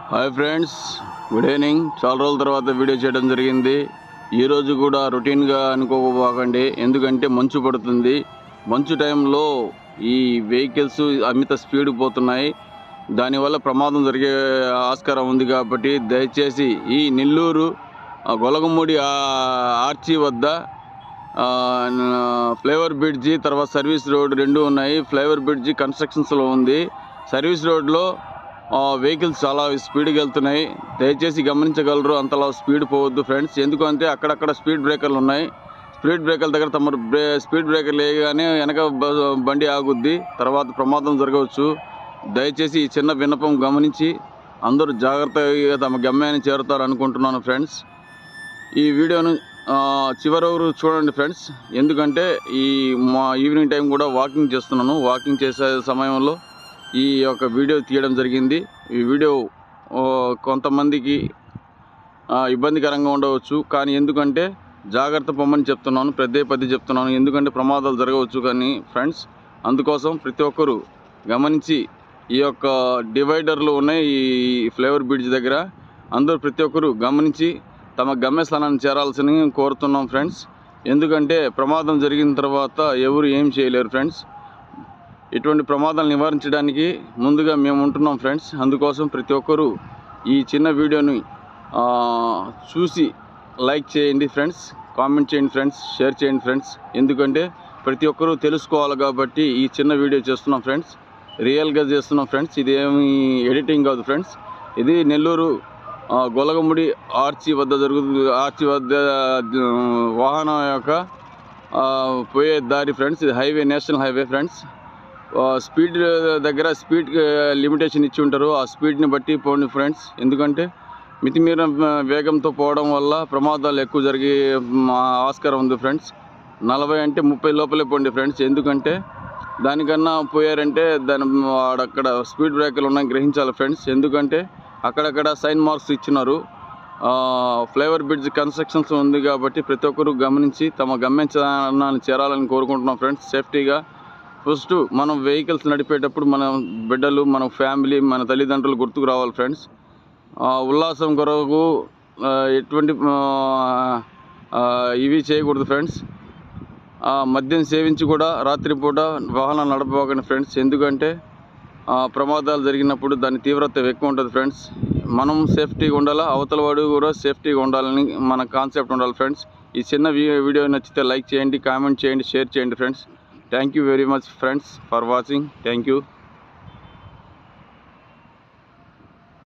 Hi friends, good evening. చాలా రోజుల తర్వాత వీడియో చేయడం జరిగింది. ఈరోజు కూడా రొటీన్గా అనుకోకపోకండి, ఎందుకంటే మంచు పడుతుంది. మంచు టైంలో ఈ వెహికల్స్ అమిత స్పీడ్ పోతున్నాయి. దానివల్ల ప్రమాదం జరిగే ఆస్కారం ఉంది. కాబట్టి దయచేసి ఈ నెల్లూరు గొలగముడి ఆర్చి వద్ద ఫ్లైఓవర్ బ్రిడ్జి తర్వాత సర్వీస్ రోడ్ రెండు ఉన్నాయి. ఫ్లైఓవర్ బ్రిడ్జి కన్స్ట్రక్షన్స్లో ఉంది. సర్వీస్ రోడ్లో వెహికల్స్ చాలా స్పీడ్గా వెళ్తున్నాయి. దయచేసి గమనించగలరు, అంతలా స్పీడ్ పోవద్దు ఫ్రెండ్స్. ఎందుకంటే అక్కడక్కడ స్పీడ్ బ్రేకర్లు ఉన్నాయి. స్పీడ్ బ్రేకర్ల దగ్గర తమ స్పీడ్ బ్రేకర్లు వేయగానే వెనక బండి ఆగుద్ది, తర్వాత ప్రమాదం జరగవచ్చు. దయచేసి ఈ చిన్న విన్నపం గమనించి అందరూ జాగ్రత్తగా తమ గమ్యాన్ని చేరుతారు అనుకుంటున్నాను ఫ్రెండ్స్. ఈ వీడియోను చివరి వరకు చూడండి ఫ్రెండ్స్, ఎందుకంటే మా ఈవినింగ్ టైం కూడా వాకింగ్ చేస్తున్నాను. వాకింగ్ చేసే సమయంలో ఈ యొక్క వీడియో తీయడం జరిగింది. ఈ వీడియో కొంతమందికి ఇబ్బందికరంగా ఉండవచ్చు, కానీ ఎందుకంటే జాగ్రత్త పొమ్మని చెప్తున్నాను, పదే చెప్తున్నాను. ఎందుకంటే ప్రమాదాలు జరగవచ్చు కానీ ఫ్రెండ్స్, అందుకోసం ప్రతి ఒక్కరూ గమనించి ఈ యొక్క డివైడర్లు ఉన్నాయి ఈ ఫ్లైఓవర్ బ్రిడ్జ్ దగ్గర, అందరూ ప్రతి ఒక్కరూ గమనించి తమ గమ్యస్థానాన్ని చేరాల్సింది కోరుతున్నాం ఫ్రెండ్స్. ఎందుకంటే ప్రమాదం జరిగిన తర్వాత ఎవరు ఏం చేయలేరు ఫ్రెండ్స్. ఇటువంటి ప్రమాదాలు నివారించడానికి ముందుగా మేము ఉంటున్నాం ఫ్రెండ్స్. అందుకోసం ప్రతి ఒక్కరూ ఈ చిన్న వీడియోని చూసి లైక్ చేయండి ఫ్రెండ్స్, కామెంట్ చేయండి ఫ్రెండ్స్, షేర్ చేయండి ఫ్రెండ్స్. ఎందుకంటే ప్రతి ఒక్కరూ తెలుసుకోవాలి కాబట్టి ఈ చిన్న వీడియో చేస్తున్నాం ఫ్రెండ్స్. రియల్గా చేస్తున్నాం ఫ్రెండ్స్, ఇది ఏమి ఎడిటింగ్ కాదు ఫ్రెండ్స్. ఇది నెల్లూరు గొలగముడి ఆర్చి వద్ద ఆర్చి వద్ద వాహనం యొక్క పోయే దారి ఫ్రెండ్స్. ఇది highway, national highway friends. Speed దగ్గర స్పీడ్ లిమిటేషన్ ఇచ్చి ఉంటారు, ఆ స్పీడ్ని బట్టి పోండి ఫ్రెండ్స్. ఎందుకంటే మితిమీరిన వేగంతో పోవడం వల్ల ప్రమాదాలు ఎక్కువ జరిగే ఆస్కారం ఉంది ఫ్రెండ్స్. 40 అంటే 30 లోపలే పోండి ఫ్రెండ్స్. ఎందుకంటే దానికన్నా పోయారంటే అక్కడ స్పీడ్ బ్రేకర్లు ఉన్నాయి, గ్రహించాలి ఫ్రెండ్స్. ఎందుకంటే అక్కడక్కడ సైన్ మార్క్స్ ఇచ్చినారు. ఫ్లైఓవర్ బ్రిడ్జ్ కన్స్ట్రక్షన్స్ ఉంది కాబట్టి ప్రతి ఒక్కరూ గమనించి తమ గమ్యాన్ని చేరాలని కోరుకుంటున్నాం ఫ్రెండ్స్. సేఫ్టీగా ఫస్ట్ మనం వెహికల్స్ నడిపేటప్పుడు మన బిడ్డలు, మన ఫ్యామిలీ, మన తల్లిదండ్రులు గుర్తుకు రావాలి ఫ్రెండ్స్. ఉల్లాసం కొరకు ఎటువంటి ఇవి చేయకూడదు ఫ్రెండ్స్. మద్యం సేవించి కూడా రాత్రిపూట వాహనాలు నడపకండి ఫ్రెండ్స్. ఎందుకంటే ప్రమాదాలు జరిగినప్పుడు దాని తీవ్రత ఎక్కువ ఉంటుంది ఫ్రెండ్స్. మనం సేఫ్టీగా ఉండాలా, అవతల వాడు కూడా సేఫ్టీగా ఉండాలని మన కాన్సెప్ట్ ఉండాలి ఫ్రెండ్స్. ఈ చిన్న వీడియో నచ్చితే లైక్ చేయండి, కామెంట్ చేయండి, షేర్ చేయండి friends. Thank you very much friends for watching. Thank you.